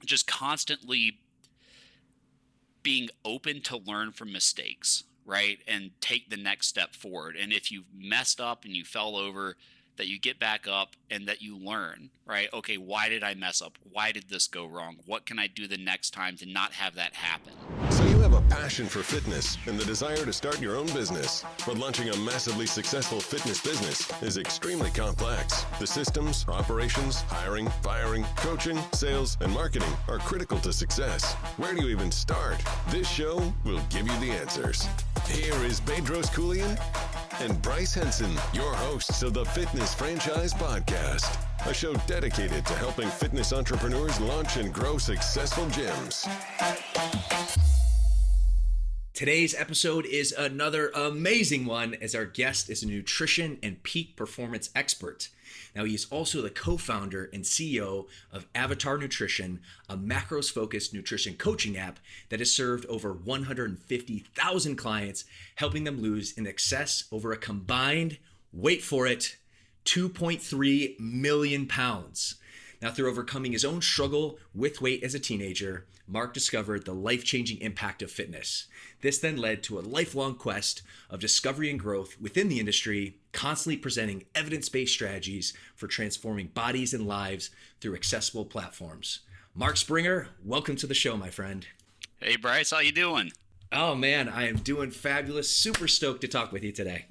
just constantly being open to learn from mistakes, right? And take the next step forward. And if you've messed up and you fell over, that you get back up and that you learn, right? Okay, why did I mess up? Why did this go wrong? What can I do the next time to not have that happen? So you have a passion for fitness and the desire to start your own business, but launching a massively successful fitness business is extremely complex. The systems, operations, hiring, firing, coaching, sales, and marketing are critical to success. Where do you even start? This show will give you the answers. Here is Bedros Keuilian and Bryce Henson, your hosts of the Fitness Franchise Podcast, a show dedicated to helping fitness entrepreneurs launch and grow successful gyms. Today's episode is another amazing one, as our guest is a nutrition and peak performance expert. Now, he is also the co-founder and CEO of Avatar Nutrition, a macros-focused nutrition coaching app that has served over 150,000 clients, helping them lose in excess over a combined, wait for it, 2.3 million pounds. Now, through overcoming his own struggle with weight as a teenager, Mark discovered the life-changing impact of fitness. This then led to a lifelong quest of discovery and growth within the industry, constantly presenting evidence-based strategies for transforming bodies and lives through accessible platforms. Mark Springer, welcome to the show, my friend. Hey, Bryce, how you doing? Oh, man, I am doing fabulous. Super stoked to talk with you today.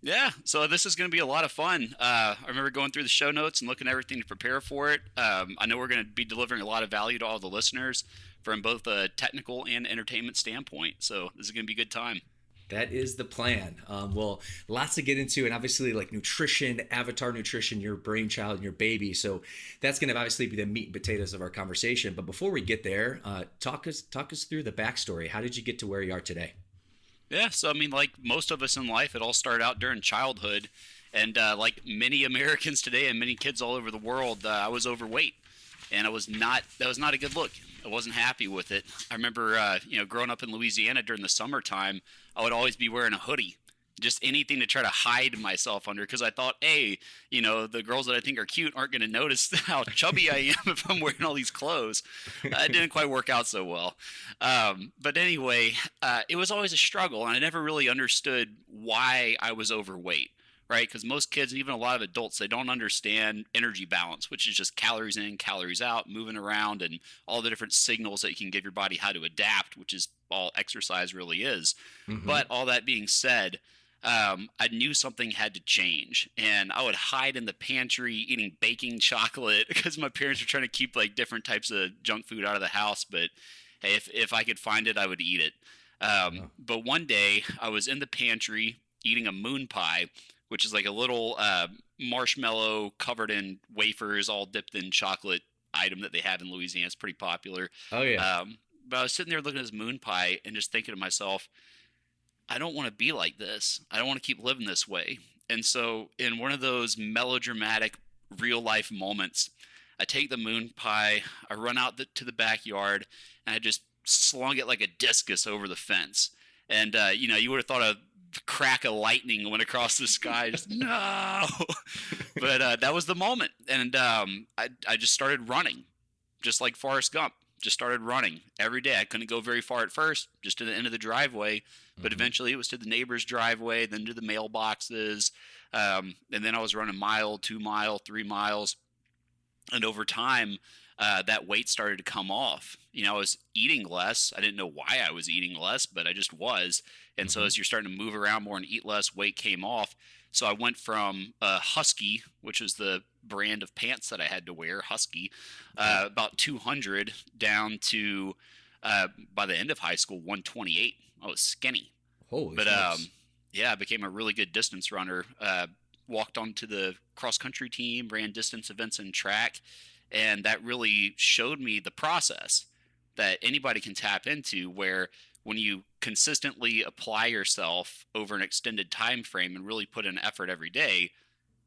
Yeah, so this is going to be a lot of fun. I remember going through the show notes and looking at everything to prepare for it. I know we're going to be delivering a lot of value to all the listeners from both a technical and entertainment standpoint. So this is going to be a good time. That is the plan. Well, lots to get into, and obviously like nutrition, Avatar Nutrition, your brainchild and your baby. So that's going to obviously be the meat and potatoes of our conversation. But before we get there, talk us through the backstory. How did you get to where you are today? Yeah, so I mean, like most of us in life, it all started out during childhood. And like many Americans today and many kids all over the world, I was overweight. And that was not a good look. I wasn't happy with it. I remember, growing up in Louisiana during the summertime, I would always be wearing a hoodie. Just anything to try to hide myself under, because I thought, hey, the girls that I think are cute aren't going to notice how chubby I am if I'm wearing all these clothes. It didn't quite work out so well. But anyway, it was always a struggle, and I never really understood why I was overweight, right? Because most kids, and even a lot of adults, they don't understand energy balance, which is just calories in, calories out, moving around, and all the different signals that you can give your body how to adapt, which is all exercise really is. Mm-hmm. But all that being said, I knew something had to change, and I would hide in the pantry eating baking chocolate because my parents were trying to keep like different types of junk food out of the house. But hey, if I could find it, I would eat it. But one day I was in the pantry eating a moon pie, which is like a little marshmallow covered in wafers, all dipped in chocolate item that they have in Louisiana. It's pretty popular. Oh yeah. But I was sitting there looking at this moon pie and just thinking to myself, I don't want to be like this. I don't want to keep living this way. And so in one of those melodramatic real life moments, I take the moon pie, I run out to the backyard, and I just slung it like a discus over the fence. And, you would have thought a crack of lightning went across the sky. Just, no! But that was the moment. And I just started running, just like Forrest Gump. Just started running every day. I couldn't go very far at first, just to the end of the driveway, but eventually it was to the neighbor's driveway, then to the mailboxes, and then I was running 1 mile, 2 mile, 3 miles, and over time, that weight started to come off. I was eating less. I didn't know why I was eating less, but I just was. And so as you're starting to move around more and eat less, weight came off. So I went from Husky, which was the brand of pants that I had to wear, Husky, about 200 down to, by the end of high school, 128. I was skinny. Holy But smokes. I became a really good distance runner. Walked onto the cross-country team, ran distance events in track, and that really showed me the process that anybody can tap into, where when you consistently apply yourself over an extended time frame and really put in effort every day,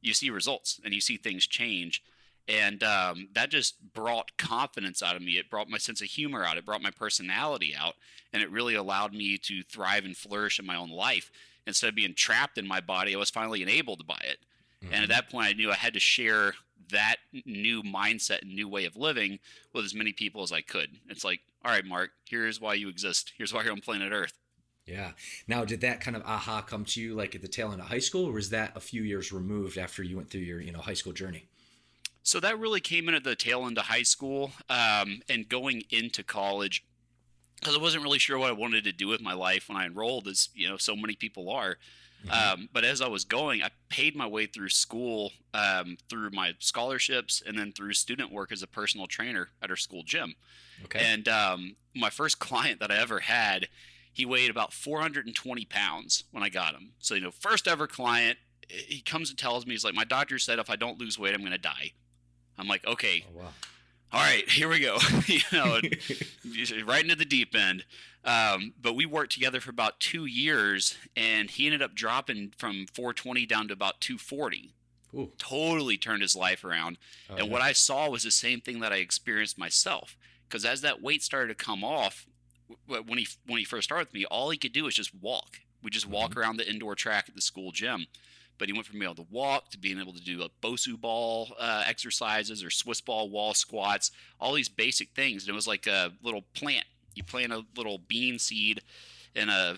you see results and you see things change. And that just brought confidence out of me. It brought my sense of humor out. It brought my personality out. And it really allowed me to thrive and flourish in my own life. Instead of being trapped in my body, I was finally enabled by it. Mm-hmm. And at that point, I knew I had to share that new mindset and new way of living with as many people as I could. It's like, all right, Mark, here's why you exist. Here's why you're on planet Earth. Yeah. Now, did that kind of aha come to you like at the tail end of high school, or was that a few years removed after you went through your, high school journey? So that really came in at the tail end of high school, and going into college, because I wasn't really sure what I wanted to do with my life when I enrolled, as so many people are. But as I was going, I paid my way through school, through my scholarships and then through student work as a personal trainer at our school gym. Okay. And my first client that I ever had, he weighed about 420 pounds when I got him. So, first ever client, he comes and tells me, he's like, my doctor said if I don't lose weight, I'm going to die. I'm like, okay. Oh, wow. All right, here we go. Right into the deep end. But we worked together for about 2 years, and he ended up dropping from 420 down to about 240. Ooh. Totally turned his life around. Oh, and yeah. what I saw was the same thing that I experienced myself. Because as that weight started to come off, when he first started with me, all he could do was just walk. We just walk around the indoor track at the school gym. But he went from being able to walk to being able to do Bosu ball exercises or Swiss ball wall squats, all these basic things. And it was like a little plant. You plant a little bean seed in a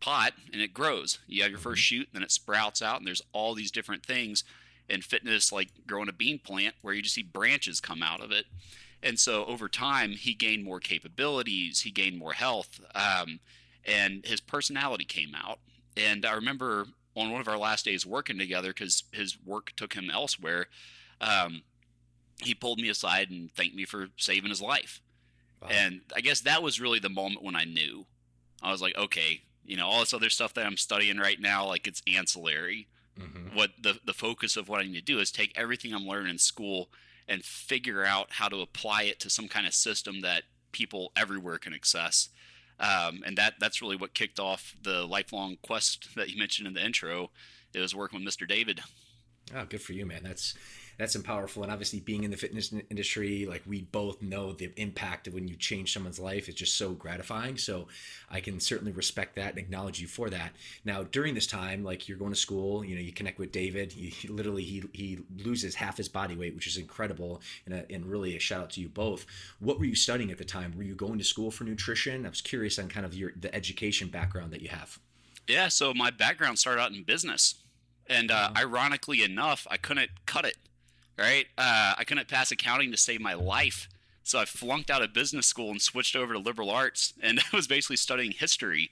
pot and it grows. You have your first shoot, and then it sprouts out, and there's all these different things in fitness, like growing a bean plant, where you just see branches come out of it. And so over time, he gained more capabilities, he gained more health, and his personality came out. And I remember on one of our last days working together, because his work took him elsewhere, he pulled me aside and thanked me for saving his life. Wow. And I guess that was really the moment when I knew. I was like, okay, all this other stuff that I'm studying right now, like, it's ancillary. What the focus of what I need to do is take everything I'm learning in school and figure out how to apply it to some kind of system that people everywhere can access. And that's really what kicked off the lifelong quest that you mentioned in the intro. It was working with Mr. David. Oh, good for you, man. That's powerful. And obviously being in the fitness industry, like, we both know the impact of when you change someone's life is just so gratifying. So I can certainly respect that and acknowledge you for that. Now, during this time, like, you're going to school, you connect with David. He loses half his body weight, which is incredible. And really a shout out to you both. What were you studying at the time? Were you going to school for nutrition? I was curious on kind of the education background that you have. Yeah. So my background started out in business, and ironically enough, I couldn't cut it. Right? I couldn't pass accounting to save my life. So I flunked out of business school and switched over to liberal arts, and I was basically studying history.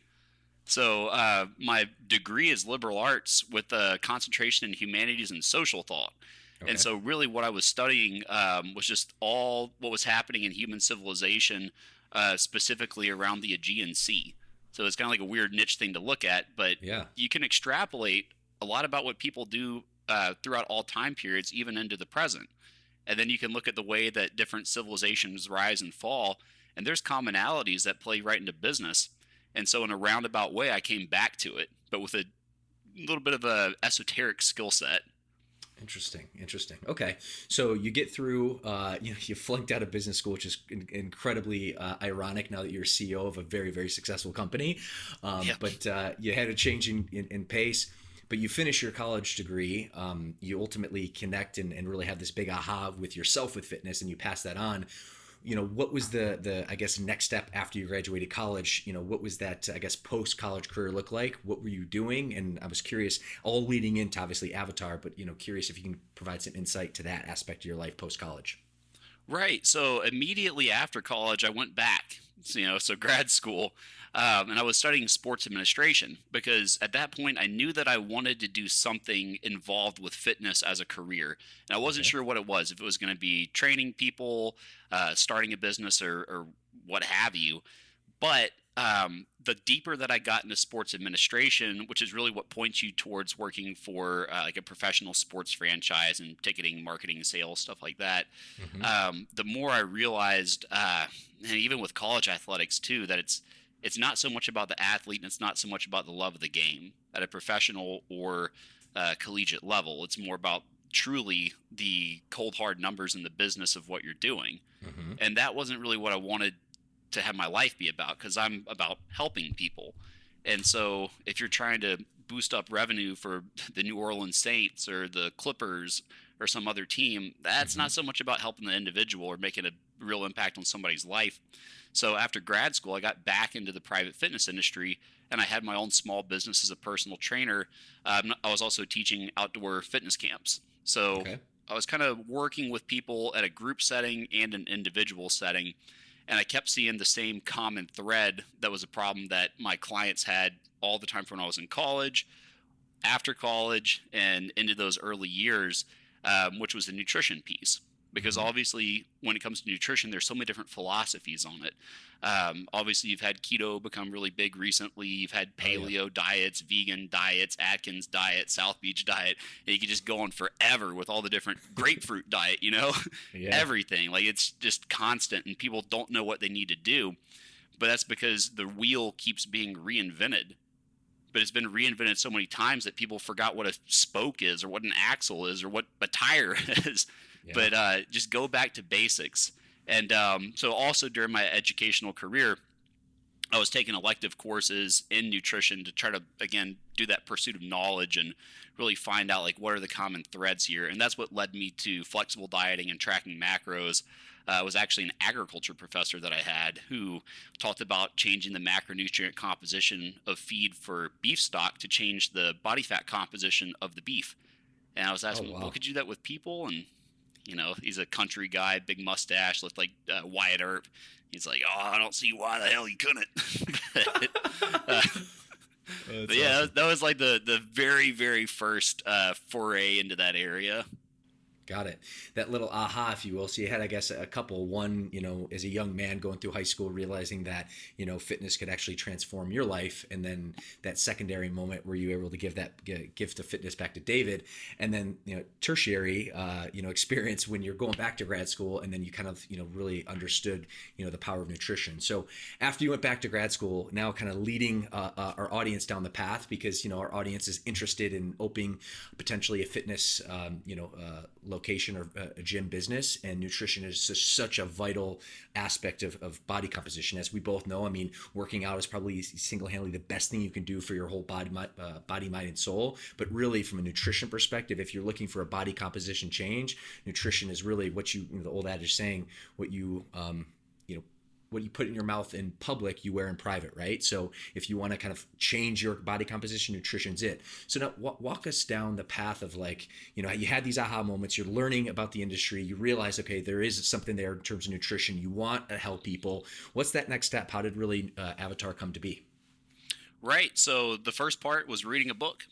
So my degree is liberal arts with a concentration in humanities and social thought. Okay. And so really what I was studying was just all what was happening in human civilization, specifically around the Aegean Sea. So it's kind of like a weird niche thing to look at, but you can extrapolate a lot about what people do throughout all time periods, even into the present. And then you can look at the way that different civilizations rise and fall, and there's commonalities that play right into business. And so in a roundabout way, I came back to it, but with a little bit of a esoteric skill set. Interesting. Okay. So you get through, you flunked out of business school, which is incredibly ironic now that you're CEO of a very, very successful company. But you had a change in pace. But you finish your college degree, you ultimately connect and really have this big aha with yourself with fitness, and you pass that on. What was the I guess next step after you graduated college? What was that, I guess, post-college career look like? What were you doing? And I was curious, all leading into obviously Avatar, but curious if you can provide some insight to that aspect of your life post-college. Right. So immediately after college, I went back, so grad school. And I was studying sports administration, because at that point I knew that I wanted to do something involved with fitness as a career. And I wasn't sure what it was, if it was going to be training people, starting a business, or what have you. But the deeper that I got into sports administration, which is really what points you towards working for like a professional sports franchise and ticketing, marketing, sales, stuff like that, the more I realized, and even with college athletics too, that it's not so much about the athlete, and it's not so much about the love of the game at a professional or collegiate level. It's more about truly the cold hard numbers in the business of what you're doing. And that wasn't really what I wanted to have my life be about, because I'm about helping people. And so if you're trying to boost up revenue for the New Orleans Saints or the Clippers or some other team, that's not so much about helping the individual or making a real impact on somebody's life. So after grad school, I got back into the private fitness industry, and I had my own small business as a personal trainer. I was also teaching outdoor fitness camps. So Okay. I was kind of working with people at a group setting and an individual setting. And I kept seeing the same common thread that was a problem that my clients had all the time from when I was in college, after college, and into those early years, which was the nutrition piece. Because obviously, when it comes to nutrition, there's so many different philosophies on it. Obviously, you've had keto become really big recently. You've had paleo diets, vegan diets, Atkins diet, South Beach diet. And you could just go on forever with all the different grapefruit diet, everything. Like, it's just constant, and people don't know what they need to do. But that's because the wheel keeps being reinvented. But it's been reinvented so many times that people forgot what a spoke is, or what an axle is, or what a tire is. Yeah. But just go back to basics. And so also during my educational career, I was taking elective courses in nutrition to try to, again, do that pursuit of knowledge and really find out, like, what are the common threads here. And that's what led me to flexible dieting and tracking macros. Was actually an agriculture professor that I had who talked about changing the macronutrient composition of feed for beef stock to change the body fat composition of the beef. And I was asking, well, could you do that with people? And he's a country guy, big mustache, looked like Wyatt Earp. He's like, oh, I don't see why the hell you couldn't. But yeah, awesome. That was like the very, very first foray into that area. Got it. That little aha, if you will. So you had, I guess, a couple. One, as a young man going through high school, realizing that, fitness could actually transform your life. And then that secondary moment where you were able to give that gift of fitness back to David. And then, tertiary, experience when you're going back to grad school, and then you kind of, really understood, the power of nutrition. So after you went back to grad school, now kind of leading our audience down the path, because, our audience is interested in opening potentially a fitness, location or a gym business, and nutrition is such a vital aspect of body composition. As we both know, I mean, working out is probably single-handedly the best thing you can do for your whole body, mind, and soul. But really, from a nutrition perspective, if you're looking for a body composition change, nutrition is really what the old adage saying, what you put in your mouth in public, you wear in private, right? So if you want to kind of change your body composition, nutrition's it. So now walk us down the path of, like, you had these aha moments, you're learning about the industry, you realize, okay, there is something there in terms of nutrition, you want to help people. What's that next step? How did really Avatar come to be? Right. So the first part was reading a book.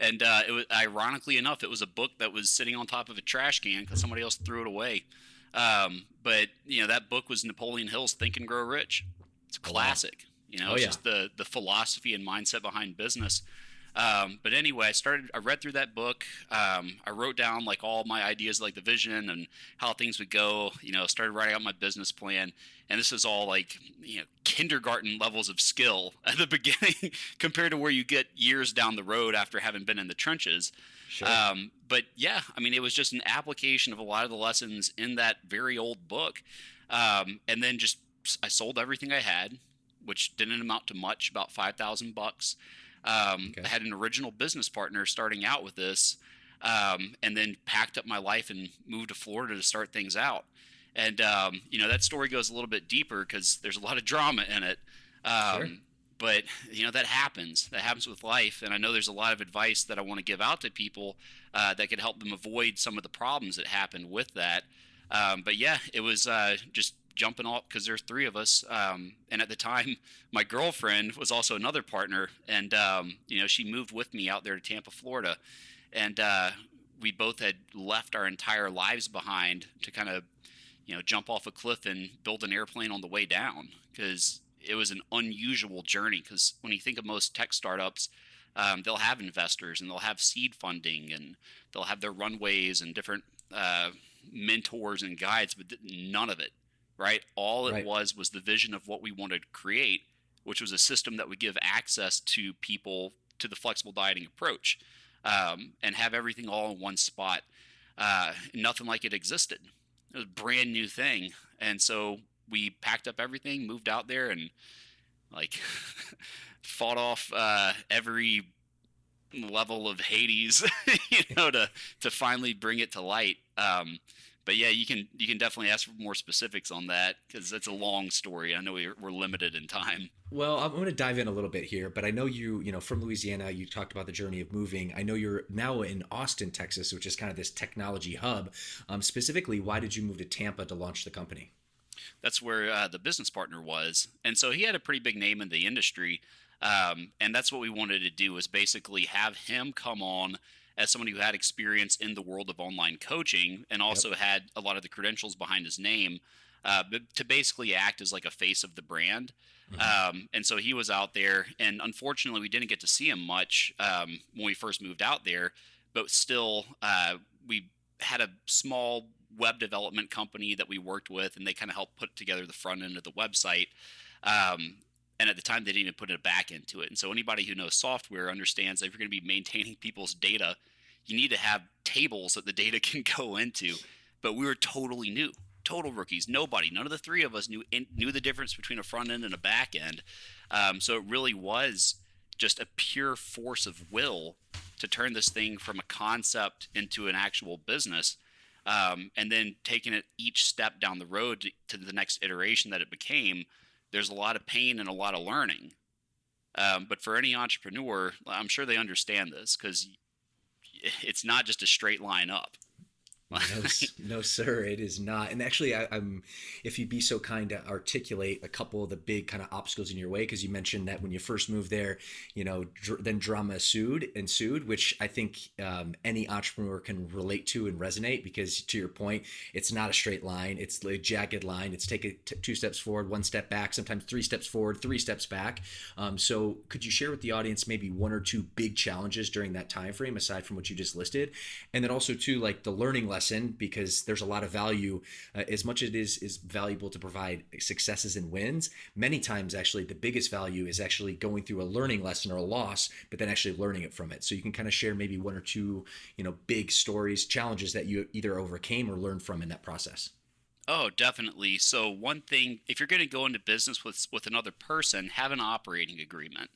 And it was, ironically enough, it was a book that was sitting on top of a trash can because somebody else threw it away. But that book was Napoleon Hill's Think and Grow Rich. It's a classic. It's just the philosophy and mindset behind business. But anyway, I read through that book. I wrote down, like, all my ideas, like the vision and how things would go, started writing out my business plan. And this is all like, kindergarten levels of skill at the beginning compared to where you get years down the road after having been in the trenches. Sure. But yeah, I mean, it was just an application of a lot of the lessons in that very old book. And then I sold everything I had, which didn't amount to much, about $5,000. Okay. I had an original business partner starting out with this, and then packed up my life and moved to Florida to start things out. And, that story goes a little bit deeper because there's a lot of drama in it. Sure. But, that happens. That happens with life. And I know there's a lot of advice that I want to give out to people that could help them avoid some of the problems that happened with that. But yeah, it was just jumping off because there's three of us. And at the time, my girlfriend was also another partner. And, she moved with me out there to Tampa, Florida. And we both had left our entire lives behind to kind of, jump off a cliff and build an airplane on the way down, because it was an unusual journey. Because when you think of most tech startups, they'll have investors and they'll have seed funding and they'll have their runways and different mentors and guides, but none of it, right? All it was the vision of what we wanted to create, which was a system that would give access to people to the flexible dieting approach, and have everything all in one spot. Nothing like it existed. It was a brand new thing. And so we packed up everything, moved out there, and fought off every level of Hades, to finally bring it to light. But yeah, you can definitely ask for more specifics on that because that's a long story. I know we're limited in time. Well, I'm going to dive in a little bit here, but I know you from Louisiana, you talked about the journey of moving. I know you're now in Austin, Texas, which is kind of this technology hub. Specifically, why did you move to Tampa to launch the company? That's where the business partner was, and so he had a pretty big name in the industry. And that's what we wanted to do, was basically have him come on as someone who had experience in the world of online coaching and Yep. also had a lot of the credentials behind his name, but to basically act as like a face of the brand. Hmm. And so he was out there, and unfortunately, we didn't get to see him much when we first moved out there. But still, we had a small web development company that we worked with, and they kind of helped put together the front end of the website. Um, and at the time, they didn't even put a back into it. And so anybody who knows software understands that if you're going to be maintaining people's data, you need to have tables that the data can go into. But we were totally new, total rookies. None of the three of us knew the difference between a front end and a back end. So it really was just a pure force of will to turn this thing from a concept into an actual business. And then taking it each step down the road to the next iteration that it became. There's a lot of pain and a lot of learning. But for any entrepreneur, I'm sure they understand this because it's not just a straight line up. No, no, sir, it is not. And actually, I'm, if you'd be so kind to articulate a couple of the big kind of obstacles in your way, because you mentioned that when you first moved there, then drama ensued, which I think any entrepreneur can relate to and resonate, because to your point, it's not a straight line. It's a jagged line. It's take it two steps forward, one step back, sometimes three steps forward, three steps back. So could you share with the audience maybe one or two big challenges during that time frame, aside from what you just listed? And then also too, like the learning lesson, because there's a lot of value, as much as it is valuable to provide successes and wins. Many times, actually, the biggest value is actually going through a learning lesson or a loss, but then actually learning it from it. So you can kind of share maybe one or two, big stories, challenges that you either overcame or learned from in that process. Oh, definitely. So one thing, if you're going to go into business with another person, have an operating agreement.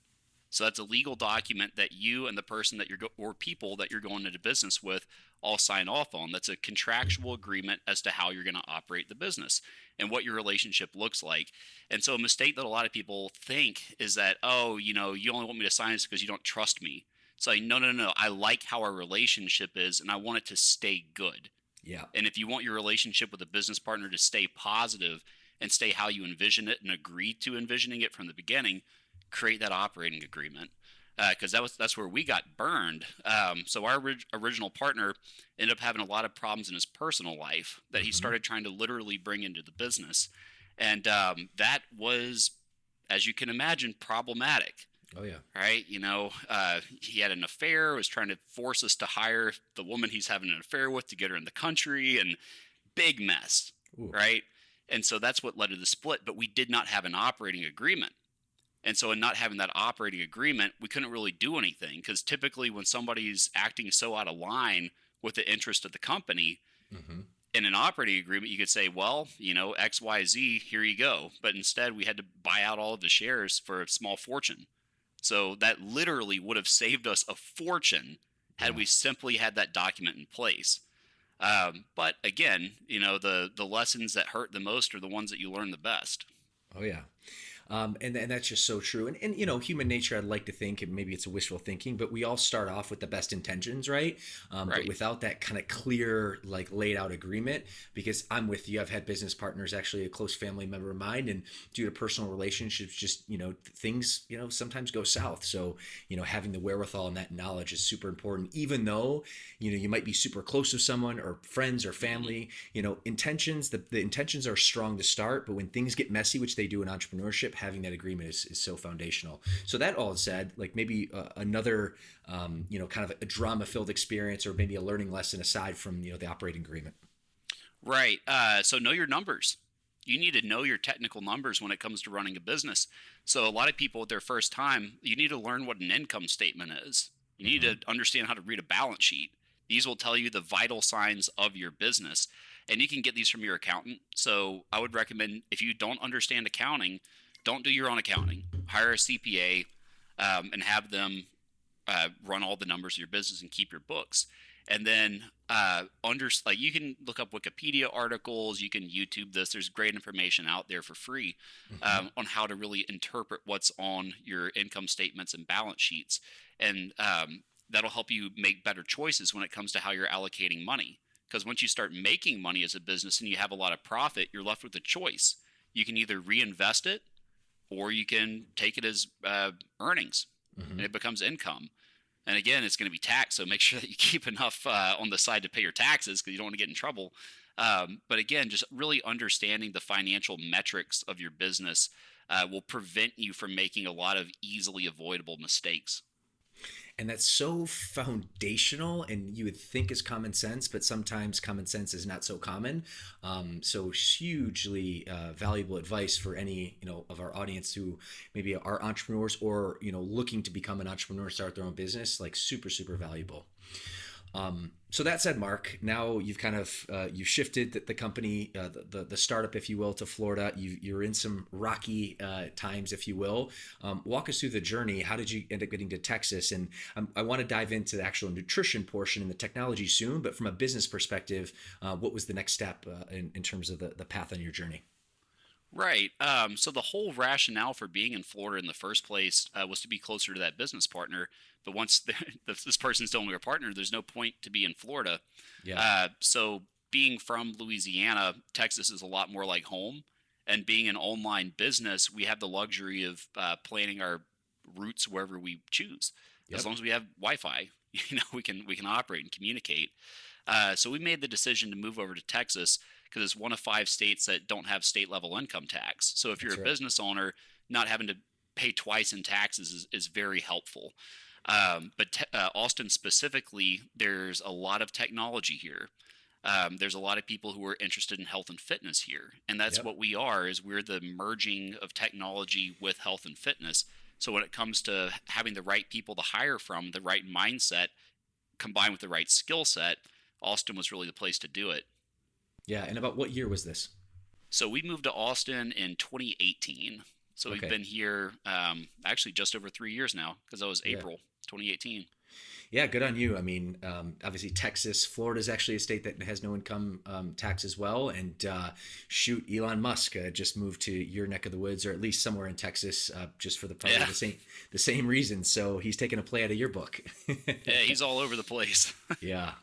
So that's a legal document that you and the person that or people that you're going into business with all sign off on. That's a contractual agreement as to how you're going to operate the business and what your relationship looks like. And so a mistake that a lot of people think is that, oh, you only want me to sign this because you don't trust me. It's like, no, no, no. I like how our relationship is, and I want it to stay good. Yeah. And if you want your relationship with a business partner to stay positive and stay how you envision it and agree to envisioning it from the beginning, create that operating agreement, because that's where we got burned. So our original partner ended up having a lot of problems in his personal life that he started trying to literally bring into the business, and that was, as you can imagine, problematic. Oh yeah. Right? He had an affair, was trying to force us to hire the woman he's having an affair with to get her in the country, and big mess. Ooh. Right? And so that's what led to the split, but we did not have an operating agreement. And so in not having that operating agreement, we couldn't really do anything, because typically when somebody's acting so out of line with the interest of the company, in an operating agreement, you could say, well, X, Y, Z, here you go. But instead, we had to buy out all of the shares for a small fortune. So that literally would have saved us a fortune had we simply had that document in place. But again, the lessons that hurt the most are the ones that you learn the best. Oh yeah. And that's just so true. And human nature, I'd like to think, and maybe it's a wishful thinking, but we all start off with the best intentions, right? Right. But without that kind of clear, like laid out agreement, because I'm with you, I've had business partners, actually a close family member of mine, and due to personal relationships, just, things, sometimes go south. So, having the wherewithal and that knowledge is super important, even though, you might be super close with someone or friends or family, intentions, the intentions are strong to start, but when things get messy, which they do in entrepreneurship, having that agreement is so foundational. So that all said, like maybe another, kind of a drama-filled experience, or maybe a learning lesson aside from, the operating agreement. Right. So know your numbers. You need to know your technical numbers when it comes to running a business. So a lot of people at their first time, you need to learn what an income statement is. You need to understand how to read a balance sheet. These will tell you the vital signs of your business. And you can get these from your accountant. So I would recommend, if you don't understand accounting, don't do your own accounting. Hire a CPA and have them run all the numbers of your business and keep your books. And then you can look up Wikipedia articles, you can YouTube this. There's great information out there for free on how to really interpret what's on your income statements and balance sheets. And that'll help you make better choices when it comes to how you're allocating money. Because once you start making money as a business and you have a lot of profit, you're left with a choice. You can either reinvest it or you can take it as earnings and it becomes income. And again, it's going to be taxed, so make sure that you keep enough on the side to pay your taxes because you don't want to get in trouble. But again, just really understanding the financial metrics of your business will prevent you from making a lot of easily avoidable mistakes. And that's so foundational, and you would think is common sense, but sometimes common sense is not so common. So hugely valuable advice for any of our audience who maybe are entrepreneurs or looking to become an entrepreneur, start their own business. Like super valuable. So that said, Mark, now you've kind of you've shifted the company, the startup, if you will, to Florida. You're in some rocky times, if you will. Walk us through the journey. How did you end up getting to Texas? And I want to dive into the actual nutrition portion and the technology soon. But from a business perspective, what was the next step in terms of the path on your journey? Right. So the whole rationale for being in Florida in the first place was to be closer to that business partner. But once this person's no longer a partner, there's no point to be in Florida. Yeah. So being from Louisiana, Texas is a lot more like home. And being an online business, we have the luxury of planning our routes wherever we choose. Yep. As long as we have Wi-Fi, we can operate and communicate. So we made the decision to move over to Texas because it's one of 5 states that don't have state level income tax. So if you're a business owner, not having to pay twice in taxes is very helpful. But Austin specifically, there's a lot of technology here. There's a lot of people who are interested in health and fitness here. And that's what we are, is we're the merging of technology with health and fitness. So when it comes to having the right people to hire from, the right mindset, combined with the right skill set, Austin was really the place to do it. Yeah. And about what year was this? So we moved to Austin in 2018. So we've been here actually just over 3 years now, because that was April 2018. Yeah, good on you. I mean, obviously Texas, Florida is actually a state that has no income tax as well. And shoot, Elon Musk just moved to your neck of the woods, or at least somewhere in Texas, just for the same reason. So he's taking a play out of your book. Yeah, he's all over the place. Yeah.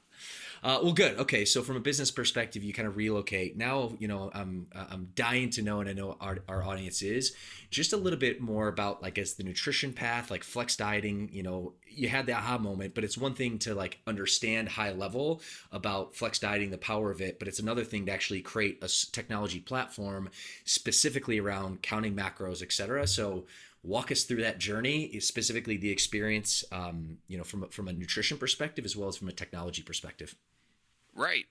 Well, good. Okay, so from a business perspective, you kind of relocate. Now, I'm dying to know, and I know our audience is, just a little bit more about, like, as the nutrition path, like flex dieting. You had the aha moment, but it's one thing to like understand high level about flex dieting, the power of it, but it's another thing to actually create a technology platform specifically around counting macros, et cetera. So walk us through that journey, specifically the experience, from a nutrition perspective as well as from a technology perspective. Right.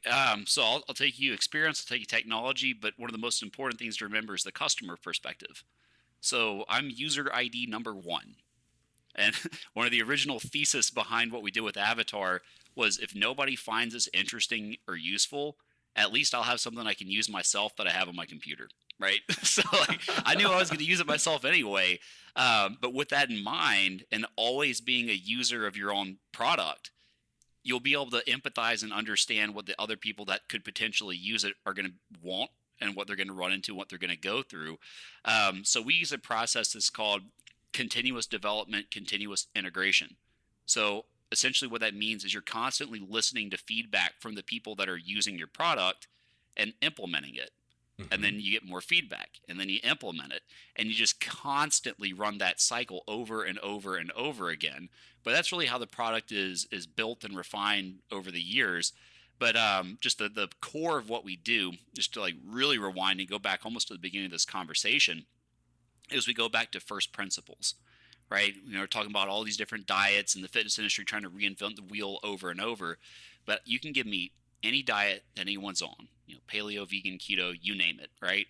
So I'll take you experience, I'll take you technology, but one of the most important things to remember is the customer perspective. So I'm user ID number 1. And one of the original thesis behind what we did with Avatar was, if nobody finds this interesting or useful, at least I'll have something I can use myself that I have on my computer. Right. So I knew I was going to use it myself anyway. But with that in mind, and always being a user of your own product, you'll be able to empathize and understand what the other people that could potentially use it are going to want, and what they're going to run into, what they're going to go through. So we use a process that's called continuous development, continuous integration. So essentially what that means is you're constantly listening to feedback from the people that are using your product and implementing it. Mm-hmm. And then you get more feedback, and then you implement it, and you just constantly run that cycle over and over and over again. But that's really how the product is built and refined over the years. But just the core of what we do, just to like really rewind and go back almost to the beginning of this conversation, is we go back to first principles, right? We're talking about all these different diets and the fitness industry trying to reinvent the wheel over and over. But you can give me any diet that anyone's on, paleo, vegan, keto, you name it, right?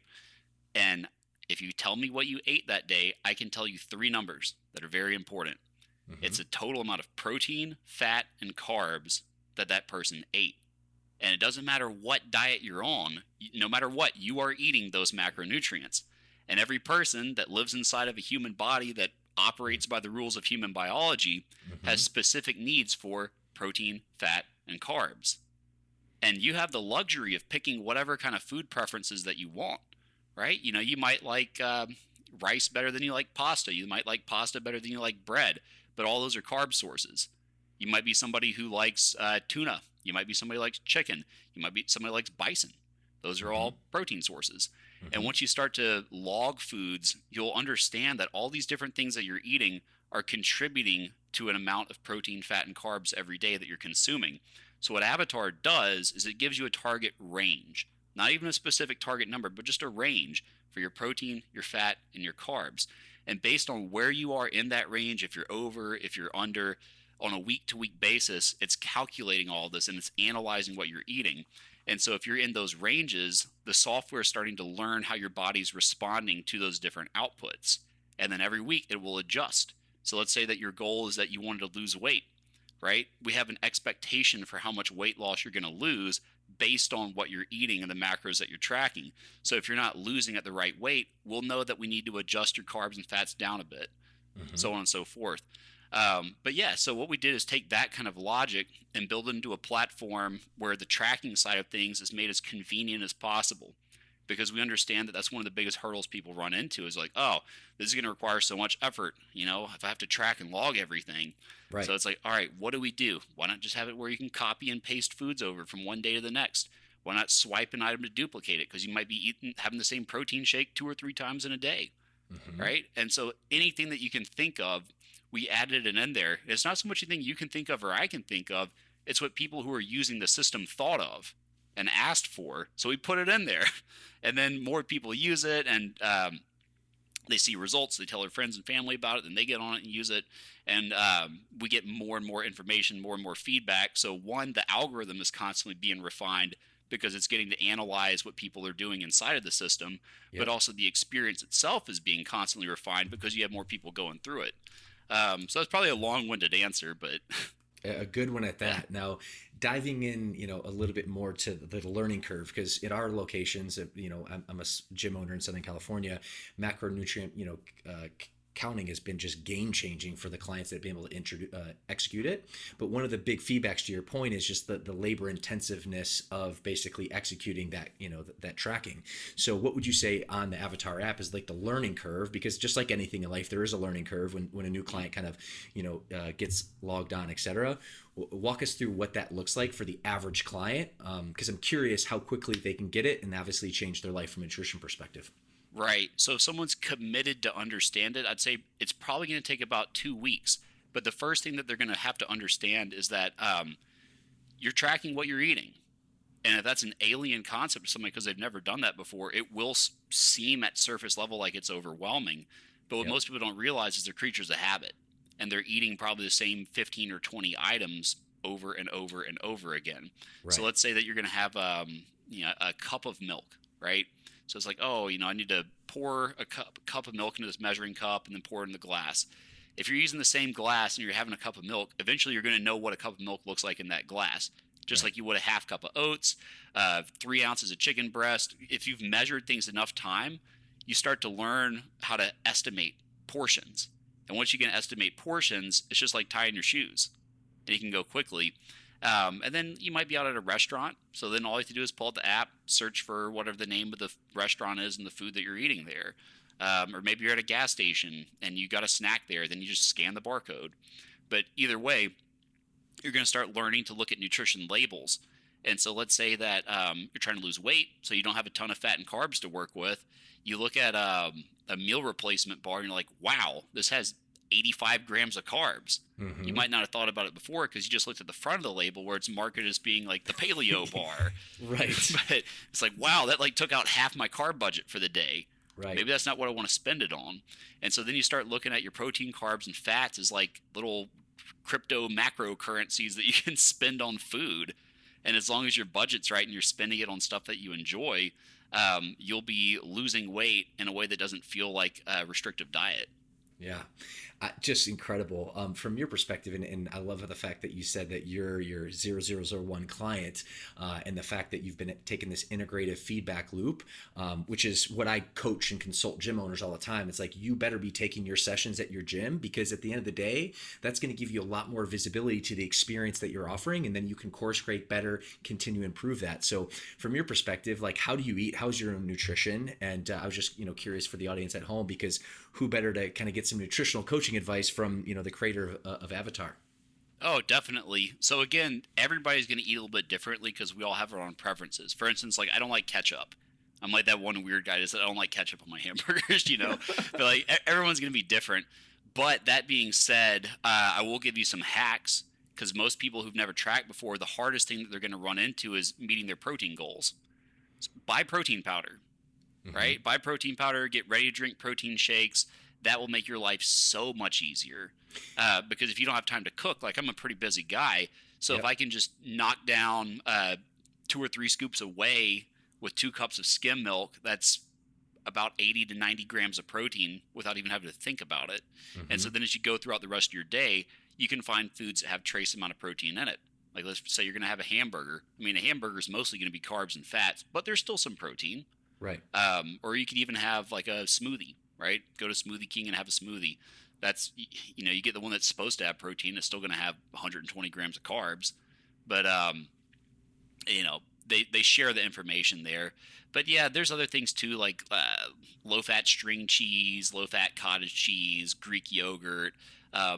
And if you tell me what you ate that day, I can tell you 3 numbers that are very important. Mm-hmm. It's a total amount of protein, fat, and carbs that person ate. And it doesn't matter what diet you're on, no matter what, you are eating those macronutrients. And every person that lives inside of a human body that operates by the rules of human biology, has specific needs for protein, fat, and carbs. And you have the luxury of picking whatever kind of food preferences that you want, right? You know, you might like rice better than you like pasta. You might like pasta better than you like bread, but all those are carb sources. You might be somebody who likes tuna. You might be somebody who likes chicken. You might be somebody who likes bison. Those are all protein sources. And once you start to log foods, you'll understand that all these different things that you're eating are contributing to an amount of protein, fat, and carbs every day that you're consuming. So what Avatar does is it gives you a target range, not even a specific target number, but just a range for your protein, your fat, and your carbs. And based on where you are in that range, if you're over, if you're under, on a week-to-week basis, it's calculating all this and it's analyzing what you're eating. And so if you're in those ranges, the software is starting to learn how your body's responding to those different outputs. And then every week it will adjust. So let's say that your goal is that you wanted to lose weight, right? We have an expectation for how much weight loss you're going to lose based on what you're eating and the macros that you're tracking. So if you're not losing at the right weight, we'll know that we need to adjust your carbs and fats down a bit, so on and so forth. But yeah, so what we did is take that kind of logic and build it into a platform where the tracking side of things is made as convenient as possible, because we understand that that's one of the biggest hurdles people run into is like, oh, this is going to require so much effort, you know, if I have to track and log everything. Right. So it's like, all right, what do we do? Why not just have it where you can copy and paste foods over from one day to the next? Why not swipe an item to duplicate it? Because you might be having the same protein shake 2 or 3 times in a day, right? And so anything that you can think of, we added it in there. It's not so much anything you can think of or I can think of. It's what people who are using the system thought of and asked for. So we put it in there. And then more people use it, and they see results. They tell their friends and family about it. Then they get on it and use it. And we get more and more information, more and more feedback. So one, the algorithm is constantly being refined because it's getting to analyze what people are doing inside of the system. But also the experience itself is being constantly refined because you have more people going through it. So that's probably a long-winded answer, but a good one at that. Now, diving in, you know, a little bit more to the learning curve, because in our locations, you know, I'm a gym owner in Southern California. Macronutrient, you know, counting has been just game changing for the clients that have been able to execute it. But one of the big feedbacks to your point is just the labor intensiveness of basically executing that, you know, that tracking. So what would you say on the Avatar app is like the learning curve? Because just like anything in life, there is a learning curve when a new client kind of, you know, gets logged on, et cetera. Walk us through what that looks like for the average client, because I'm curious how quickly they can get it and obviously change their life from a nutrition perspective. Right. So if someone's committed to understand it, I'd say it's probably going to take about 2 weeks. But the first thing that they're going to have to understand is that you're tracking what you're eating. And if that's an alien concept to somebody because they've never done that before, it will seem at surface level like it's overwhelming. But what most people don't realize is they're creatures of habit. And they're eating probably the same 15 or 20 items over and over and over again. Right. So let's say that you're going to have you know, a cup of milk, right? So it's like, oh, you know, I need to pour a cup of milk into this measuring cup and then pour it in the glass. If you're using the same glass and you're having a cup of milk, eventually you're going to know what a cup of milk looks like in that glass, just like you would a half cup of oats, 3 ounces of chicken breast. If you've measured things enough time, you start to learn how to estimate portions. And once you can estimate portions, it's just like tying your shoes, and you can go quickly. And then you might be out at a restaurant. So then all you have to do is pull out the app, search for whatever the name of the restaurant is and the food that you're eating there. Or maybe you're at a gas station and you got a snack there. Then you just scan the barcode. But either way, you're going to start learning to look at nutrition labels. And so let's say that you're trying to lose weight, so you don't have a ton of fat and carbs to work with. You look at a meal replacement bar and you're like, wow, this has 85 grams of carbs. You might not have thought about it before because you just looked at the front of the label where it's marketed as being like the paleo bar. Right. But it's like, wow, that like took out half my carb budget for the day. Right. Maybe that's not what I want to spend it on. And so then you start looking at your protein, carbs, and fats as like little crypto macro currencies that you can spend on food. And as long as your budget's right and you're spending it on stuff that you enjoy, you'll be losing weight in a way that doesn't feel like a restrictive diet. Yeah, just incredible. From your perspective, and I love the fact that you said that you're your 0001 client, and the fact that you've been taking this integrative feedback loop, which is what I coach and consult gym owners all the time. It's like, you better be taking your sessions at your gym, because at the end of the day, that's going to give you a lot more visibility to the experience that you're offering, and then you can course create better, continue to improve that. So from your perspective, like, how do you eat? How's your own nutrition? And I was just, curious for the audience at home, because who better to kind of get some nutritional coaching advice from, the creator of Avatar? Oh, definitely. So again, everybody's going to eat a little bit differently because we all have our own preferences. For instance, like, I don't like ketchup. I'm like that one weird guy that said I don't like ketchup on my hamburgers. But like, everyone's going to be different. But that being said, I will give you some hacks, because most people who've never tracked before, the hardest thing that they're going to run into is meeting their protein goals. So buy protein powder, right? Buy protein powder, get ready to drink protein shakes. That will make your life so much easier. Because if you don't have time to cook, like, I'm a pretty busy guy. So Yep. if I can just knock down 2 or 3 scoops of whey with 2 cups of skim milk, that's about 80 to 90 grams of protein without even having to think about it. And so then as you go throughout the rest of your day, you can find foods that have trace amount of protein in it. Like, let's say you're going to have a hamburger. I mean, a hamburger is mostly going to be carbs and fats, but there's still some protein. Right. Or you could even have like a smoothie, right? Go to Smoothie King and have a smoothie. That's, you get the one that's supposed to have protein. It's still going to have 120 grams of carbs, but they share the information there. But yeah, there's other things too, like low-fat string cheese, low-fat cottage cheese, Greek yogurt.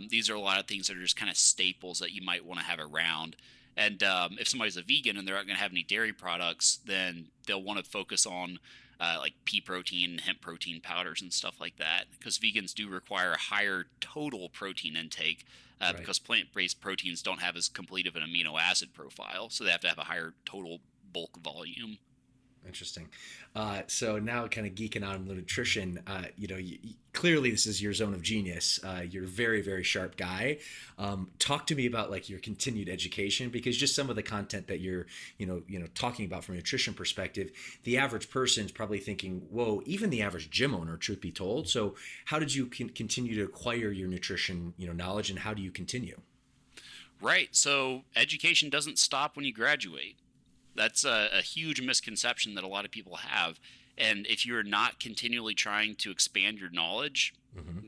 These are a lot of things that are just kind of staples that you might want to have around. And if somebody's a vegan and they're not going to have any dairy products, then they'll want to focus on like pea protein, hemp protein powders and stuff like that, because vegans do require a higher total protein intake, Right. because plant-based proteins don't have as complete of an amino acid profile, so they have to have a higher total bulk volume. Interesting. So now, kind of geeking out on the nutrition, clearly this is your zone of genius. You're a very, very sharp guy. Talk to me about, like, your continued education, because just some of the content that you're, talking about from a nutrition perspective, the average person's probably thinking, whoa, even the average gym owner, truth be told. So how did you continue to acquire your nutrition, knowledge, and how do you continue? Right. So education doesn't stop when you graduate. That's a huge misconception that a lot of people have. And if you're not continually trying to expand your knowledge,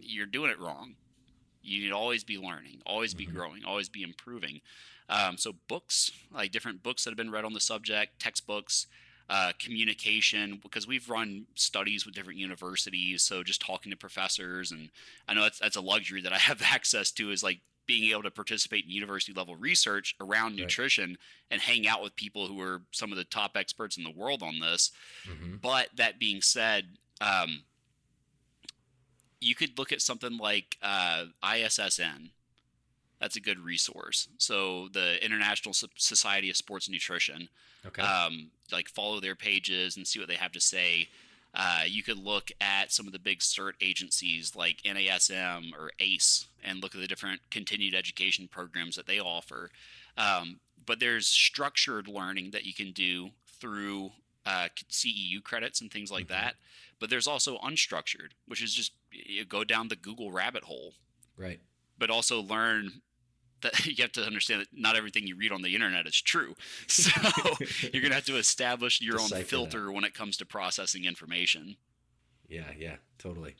you're doing it wrong. You need to always be learning, always be growing, always be improving. So books, like different books that have been read on the subject, textbooks, communication, because we've run studies with different universities. So just talking to professors, and I know that's a luxury that I have access to, is like being able to participate in university level research around nutrition and hang out with people who are some of the top experts in the world on this. But that being said, you could look at something like ISSN. That's a good resource. So the International Society of Sports Nutrition. Okay. Like, follow their pages and see what they have to say. You could look at some of the big cert agencies like NASM or ACE and look at the different continued education programs that they offer. But there's structured learning that you can do through CEU credits and things like that. But there's also unstructured, which is just, you go down the Google rabbit hole. Right. But also learn that you have to understand that not everything you read on the internet is true. So you're going to have to establish your own filter when it comes to processing information. Yeah, totally.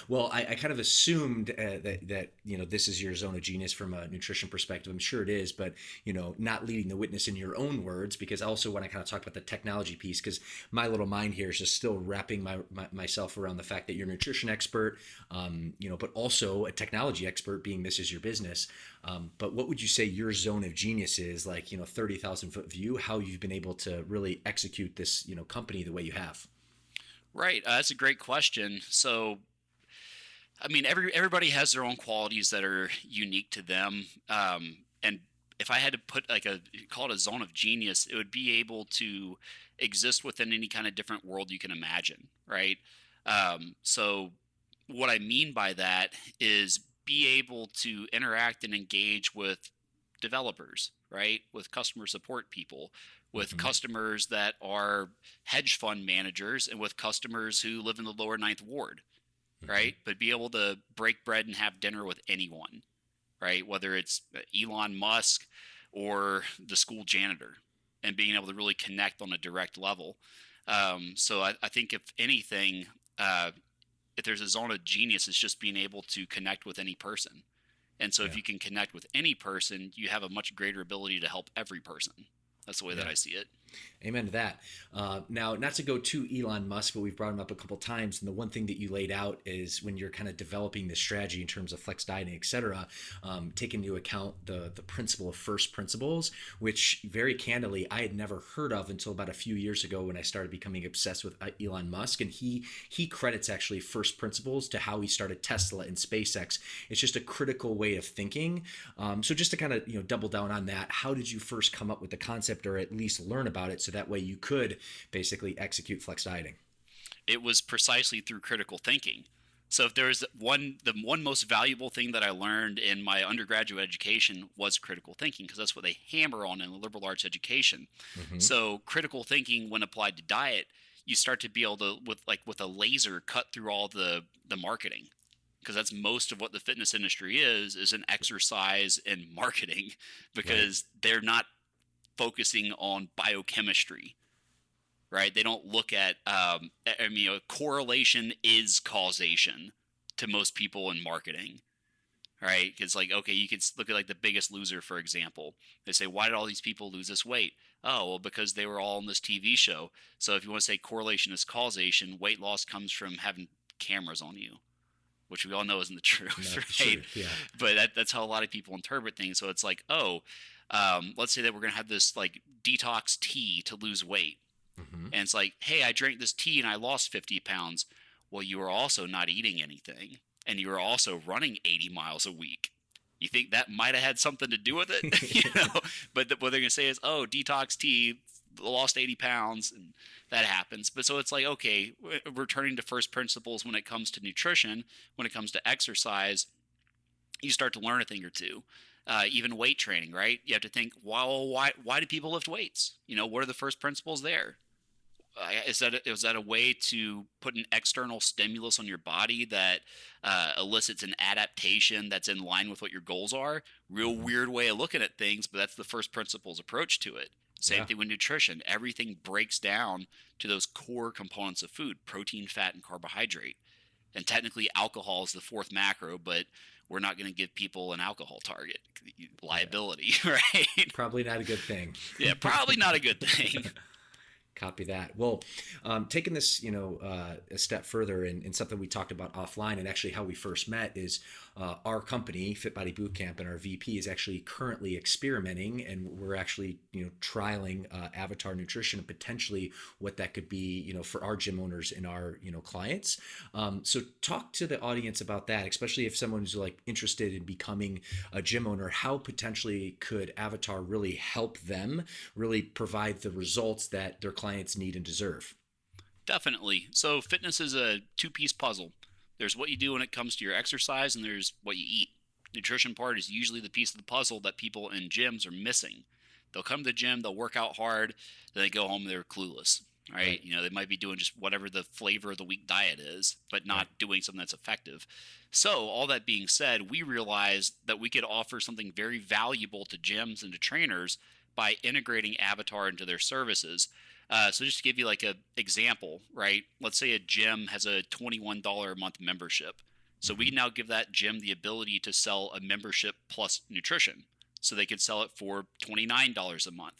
Well, I kind of assumed that this is your zone of genius from a nutrition perspective. I'm sure it is, but not leading the witness in your own words, because also when I kind of talk about the technology piece, because my little mind here is just still wrapping myself around the fact that you're a nutrition expert, but also a technology expert, being this is your business. But what would you say your zone of genius is, like 30,000 foot view, how you've been able to really execute this company the way you have? Right. That's a great question. So, I mean, everybody has their own qualities that are unique to them. And if I had to put call it a zone of genius, it would be able to exist within any kind of different world you can imagine. Right. So what I mean by that is be able to interact and engage with developers, right? With customer support people, with customers that are hedge fund managers, and with customers who live in the lower ninth ward. right? But be able to break bread and have dinner with anyone, right? Whether it's Elon Musk or the school janitor, and being able to really connect on a direct level. So I think if anything, if there's a zone of genius, it's just being able to connect with any person. And so if you can connect with any person, you have a much greater ability to help every person. That's the way that I see it. Amen to that. Now, not to go to Elon Musk, but we've brought him up a couple of times. And the one thing that you laid out is when you're kind of developing this strategy in terms of flex dieting, et cetera, taking into account the principle of first principles, which very candidly, I had never heard of until about a few years ago when I started becoming obsessed with Elon Musk. And he credits actually first principles to how he started Tesla and SpaceX. It's just a critical way of thinking. So just to kind of, double down on that, how did you first come up with the concept, or at least learn about it, so that way you could basically execute flex dieting? It was precisely through critical thinking. So if there's the one most valuable thing that I learned in my undergraduate education was critical thinking, because that's what they hammer on in liberal arts education. So critical thinking, when applied to diet, you start to be able to, with a laser, cut through all the marketing, because that's most of what the fitness industry is an exercise and marketing, because they're not focusing on biochemistry, right? They don't look at, correlation is causation to most people in marketing, right? Because okay, you could look at the Biggest Loser, for example. They say, why did all these people lose this weight? Oh, well, because they were all on this TV show. So if you want to say correlation is causation, weight loss comes from having cameras on you, which we all know isn't the truth, right? Yeah. But that's how a lot of people interpret things. So it's let's say that we're going to have this detox tea to lose weight. And it's hey, I drank this tea and I lost 50 pounds. Well, you were also not eating anything, and you were also running 80 miles a week. You think that might have had something to do with it? But what they're going to say is, oh, detox tea, lost 80 pounds, and that happens. But so it's okay, returning to first principles when it comes to nutrition, when it comes to exercise, you start to learn a thing or two. Even weight training, right? You have to think, well, why do people lift weights? What are the first principles there? Is that a way to put an external stimulus on your body that elicits an adaptation that's in line with what your goals are? Real weird way of looking at things, but that's the first principles approach to it. Same thing with nutrition. Everything breaks down to those core components of food: protein, fat, and carbohydrate. And technically alcohol is the fourth macro, but we're not going to give people an alcohol target. Liability, right? Probably not a good thing. Yeah, probably not a good thing. Copy that. Well, taking this, a step further, and something we talked about offline, and actually how we first met is our company, Fit Body Bootcamp, and our VP is actually currently experimenting, and we're actually, trialing Avatar Nutrition, and potentially what that could be, for our gym owners and our, clients. So talk to the audience about that, especially if someone's interested in becoming a gym owner. How potentially could Avatar really help them really provide the results that their clients need and deserve? Definitely. So fitness is a two-piece puzzle. There's what you do when it comes to your exercise, and there's what you eat. Nutrition part is usually the piece of the puzzle that people in gyms are missing. They'll come to the gym, they'll work out hard, then they go home, they're clueless, right? They might be doing just whatever the flavor of the week diet is, but not doing something that's effective. So all that being said, we realized that we could offer something very valuable to gyms and to trainers by integrating Avatar into their services. So just to give you an example, right? Let's say a gym has a $21 a month membership. So we can now give that gym the ability to sell a membership plus nutrition. So they could sell it for $29 a month.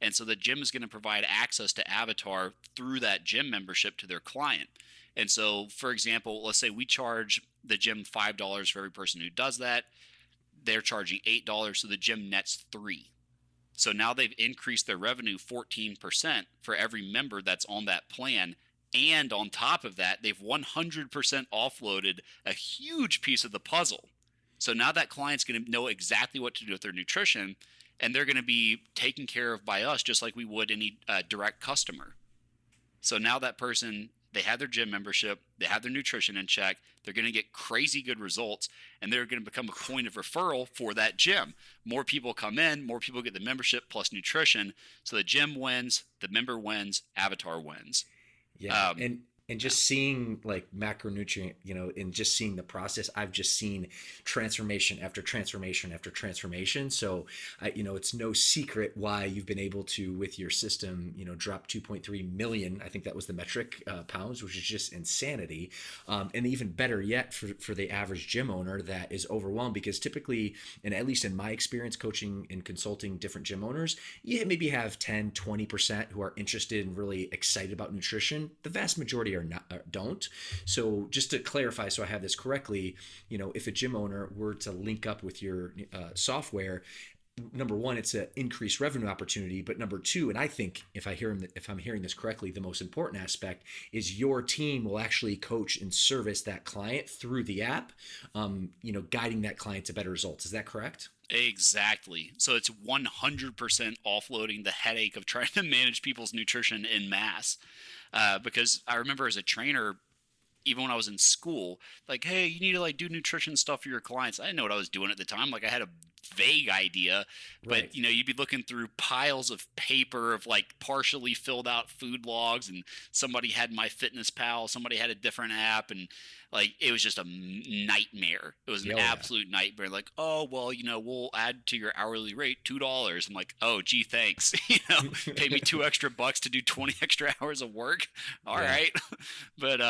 And so the gym is going to provide access to Avatar through that gym membership to their client. And so, for example, let's say we charge the gym $5 for every person who does that. They're charging $8, so the gym nets $3. So now they've increased their revenue 14% for every member that's on that plan. And on top of that, they've 100% offloaded a huge piece of the puzzle. So now that client's going to know exactly what to do with their nutrition, and they're going to be taken care of by us just like we would any direct customer. So now that person, they have their gym membership, they have their nutrition in check, they're going to get crazy good results, and they're going to become a point of referral for that gym. More people come in, more people get the membership plus nutrition. So the gym wins, the member wins, Avatar wins. Yeah, and And just seeing like macronutrient, and just seeing the process, I've just seen transformation after transformation after transformation. So, it's no secret why you've been able to, with your system, drop 2.3 million, I think that was the metric, pounds, which is just insanity. And even better yet for the average gym owner that is overwhelmed, because typically, and at least in my experience coaching and consulting different gym owners, you maybe have 10, 20% who are interested and really excited about nutrition. The vast majority are not, don't. So just to clarify, so I have this correctly, if a gym owner were to link up with your software, number one, it's an increased revenue opportunity. But number two, and I think if I'm hearing this correctly, the most important aspect is your team will actually coach and service that client through the app, guiding that client to better results. Is that correct? Exactly. So it's 100% offloading the headache of trying to manage people's nutrition en masse. Because I remember as a trainer, even when I was in school, like, hey, you need to like do nutrition stuff for your clients. I didn't know what I was doing at the time. Like I had a vague idea, but Right. you'd be looking through piles of paper of like partially filled out food logs, and somebody had MyFitnessPal, somebody had a different app, and like it was just a nightmare. It was an absolute nightmare. Like, oh well, we'll add to your hourly rate $2. I'm like, oh gee, thanks. Pay me $2 extra to do 20 extra hours of work. All right. But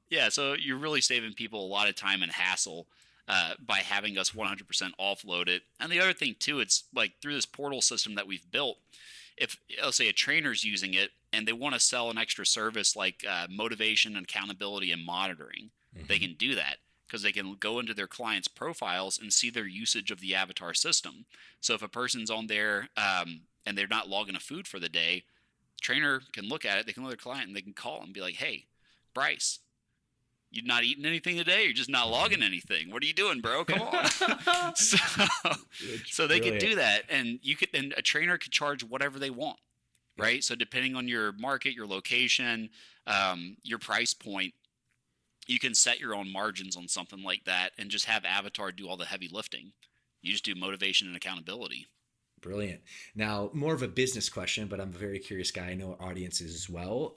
yeah, so you're really saving people a lot of time and hassle by having us 100% offload it. And the other thing too, it's like through this portal system that we've built, if let's say a trainer's using it and they want to sell an extra service like motivation, accountability, and monitoring, they can do that because they can go into their clients' profiles and see their usage of the avatar system. So if a person's on there and they're not logging a food for the day, trainer can look at it, they can look at their client and they can call and be like, hey, Bryce, you're not eating anything today? You're just not logging anything. What are you doing, bro? Come on. so they could do that, and and a trainer could charge whatever they want, right? So depending on your market, your location, your price point, you can set your own margins on something like that and just have Avatar do all the heavy lifting. You just do motivation and accountability. Brilliant. Now, more of a business question, but I'm a very curious guy. I know our audience is as well.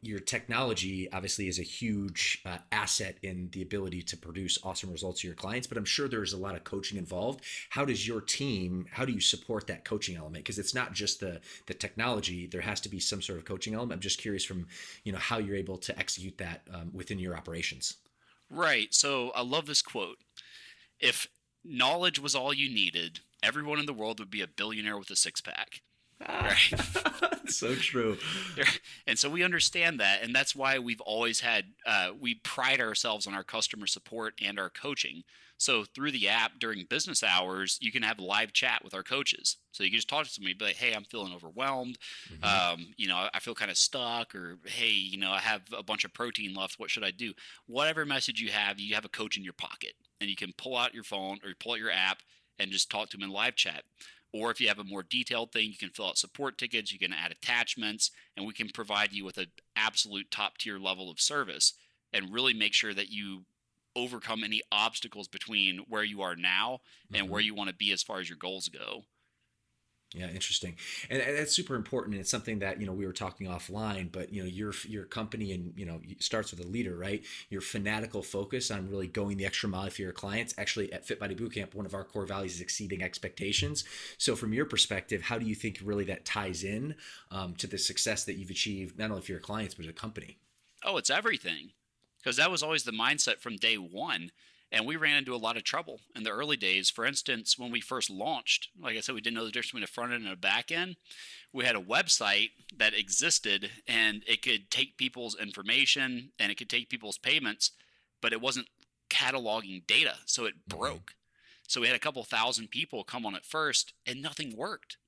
Your technology obviously is a huge asset in the ability to produce awesome results to your clients, but I'm sure there's a lot of coaching involved. How do you support that coaching element? Because it's not just the technology, there has to be some sort of coaching element. I'm just curious from, how you're able to execute that within your operations. Right. So I love this quote. If knowledge was all you needed, everyone in the world would be a billionaire with a six-pack. Right? So true. And so we understand that, and that's why we've always had we pride ourselves on our customer support and our coaching. So through the app during business hours, you can have live chat with our coaches. So you can just talk to somebody, be like, hey, I'm feeling overwhelmed. I feel kind of stuck, or hey, I have a bunch of protein left. What should I do? Whatever message you have a coach in your pocket, and you can pull out your phone or pull out your app and just talk to them in live chat. Or if you have a more detailed thing, you can fill out support tickets, you can add attachments, and we can provide you with an absolute top tier level of service and really make sure that you overcome any obstacles between where you are now and where you want to be as far as your goals go. Yeah, interesting. And that's super important. And it's something that, we were talking offline, but, your company and, it starts with a leader, right? Your fanatical focus on really going the extra mile for your clients. Actually, at Fit Body Bootcamp, one of our core values is exceeding expectations. So from your perspective, how do you think really that ties in to the success that you've achieved, not only for your clients, but as a company? Oh, it's everything. Because that was always the mindset from day one. And we ran into a lot of trouble in the early days. For instance, when we first launched, like I said, we didn't know the difference between a front end and a back end. We had a website that existed, and it could take people's information and it could take people's payments, but it wasn't cataloging data, so it broke. So we had a couple thousand people come on it first, and nothing worked.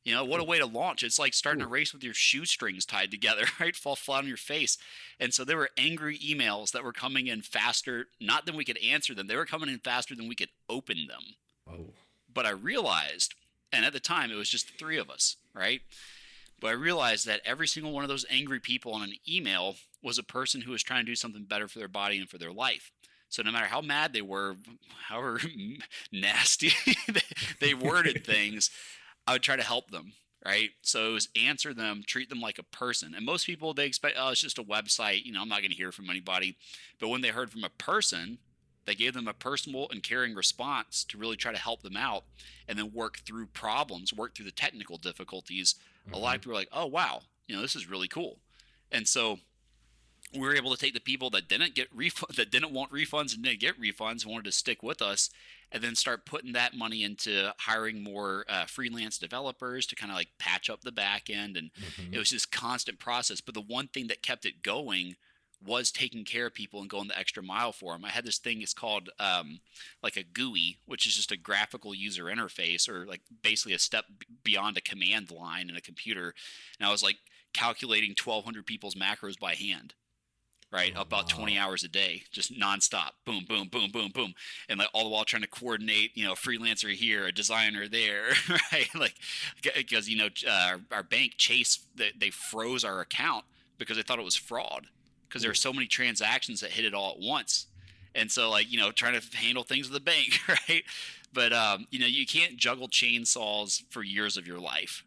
What a way to launch. It's like starting a race with your shoestrings tied together, right? Fall flat on your face. And so there were angry emails that were coming in faster, not than we could answer them. They were coming in faster than we could open them. Oh. But I realized, and at the time it was just the three of us, right? But I realized that every single one of those angry people on an email was a person who was trying to do something better for their body and for their life. So no matter how mad they were, however nasty they worded things, I would try to help them. right? So it was answer them, treat them like a person. And most people, they expect, oh, it's just a website. I'm not going to hear from anybody. But when they heard from a person, they gave them a personal and caring response to really try to help them out and then work through problems, work through the technical difficulties. A lot of people are like, oh, wow, this is really cool. And so we were able to take the people that didn't get that didn't want refunds and didn't get refunds, wanted to stick with us, and then start putting that money into hiring more freelance developers to kind of like patch up the back end. And it was this constant process. But the one thing that kept it going was taking care of people and going the extra mile for them. I had this thing, it's called like a GUI, which is just a graphical user interface, or like basically a step beyond a command line in a computer. And I was like calculating 1,200 people's macros by hand. Right, about 20 hours a day, just nonstop, boom, boom, boom, boom, boom, and like all the while trying to coordinate, a freelancer here, a designer there, right? Like, because our bank Chase, they froze our account because they thought it was fraud, because there were so many transactions that hit it all at once, and so like trying to handle things with the bank, right? But you can't juggle chainsaws for years of your life.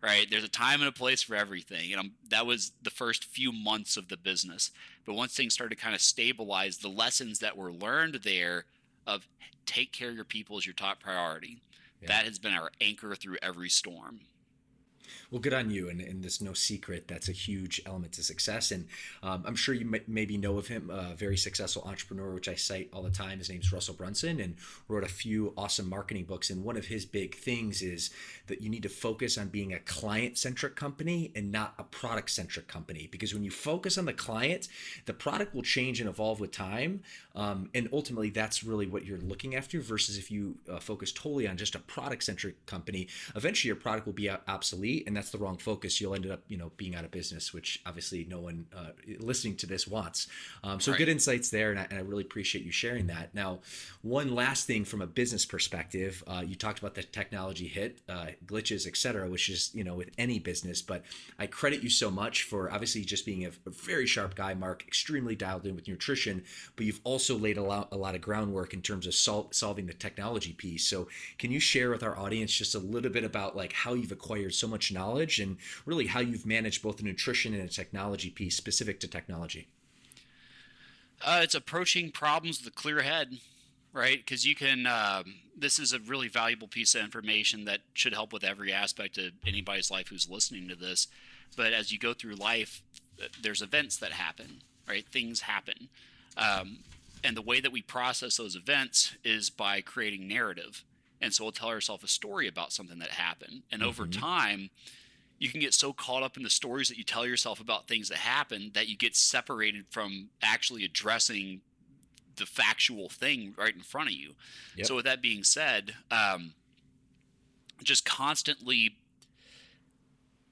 Right. There's a time and a place for everything. And that was the first few months of the business. But once things started to kind of stabilize, the lessons that were learned there of take care of your people is your top priority. Yeah. That has been our anchor through every storm. Well, good on you. And there's no secret that's a huge element to success. And I'm sure you maybe know of him, a very successful entrepreneur, which I cite all the time. His name's Russell Brunson, and wrote a few awesome marketing books. And one of his big things is that you need to focus on being a client-centric company and not a product-centric company. Because when you focus on the client, the product will change and evolve with time. And ultimately, that's really what you're looking after, versus if you focus totally on just a product-centric company, eventually your product will be obsolete, and that's the wrong focus. You'll end up, being out of business, which obviously no one listening to this wants. So right. Good insights there, and I really appreciate you sharing that. Now, one last thing from a business perspective, you talked about the technology hit, glitches, etc., which is, with any business, but I credit you so much for obviously just being a very sharp guy, Mark, extremely dialed in with nutrition, but you've also laid a lot of groundwork in terms of solving the technology piece. So can you share with our audience just a little bit about like how you've acquired so much knowledge and really how you've managed both the nutrition and a technology piece specific to technology? It's approaching problems with a clear head, right? Because you can, this is a really valuable piece of information that should help with every aspect of anybody's life who's listening to this. But as you go through life, there's events that happen, right? Things happen. And the way that we process those events is by creating narrative. And so we'll tell ourselves a story about something that happened. And over time, you can get so caught up in the stories that you tell yourself about things that happen that you get separated from actually addressing the factual thing right in front of you. Yep. So with that being said, just constantly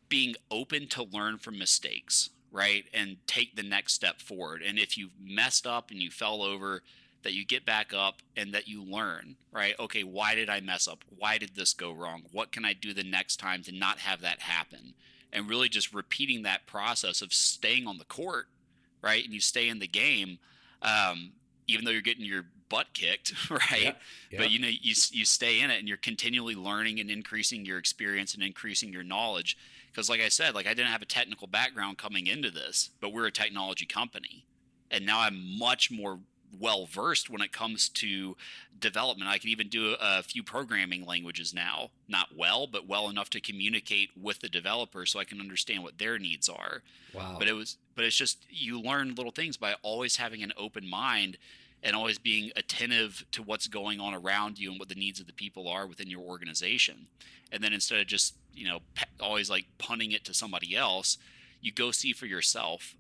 being open to learn from mistakes, right? And take the next step forward. And if you've messed up and you fell over, that you get back up and that you learn, right? Okay, why did I mess up? Why did this go wrong? What can I do the next time to not have that happen? And really just repeating that process of staying on the court, right? And you stay in the game, even though you're getting your butt kicked, right? Yeah. But you stay in it, and you're continually learning and increasing your experience and increasing your knowledge. Because like I said, like I didn't have a technical background coming into this, but we're a technology company. And now I'm much more well-versed when it comes to development. I can even do a few programming languages now, not well, but well enough to communicate with the developer so I can understand what their needs are. Wow. But it's just, you learn little things by always having an open mind and always being attentive to what's going on around you and what the needs of the people are within your organization. And then instead of just, always like punting it to somebody else, you go see for yourself.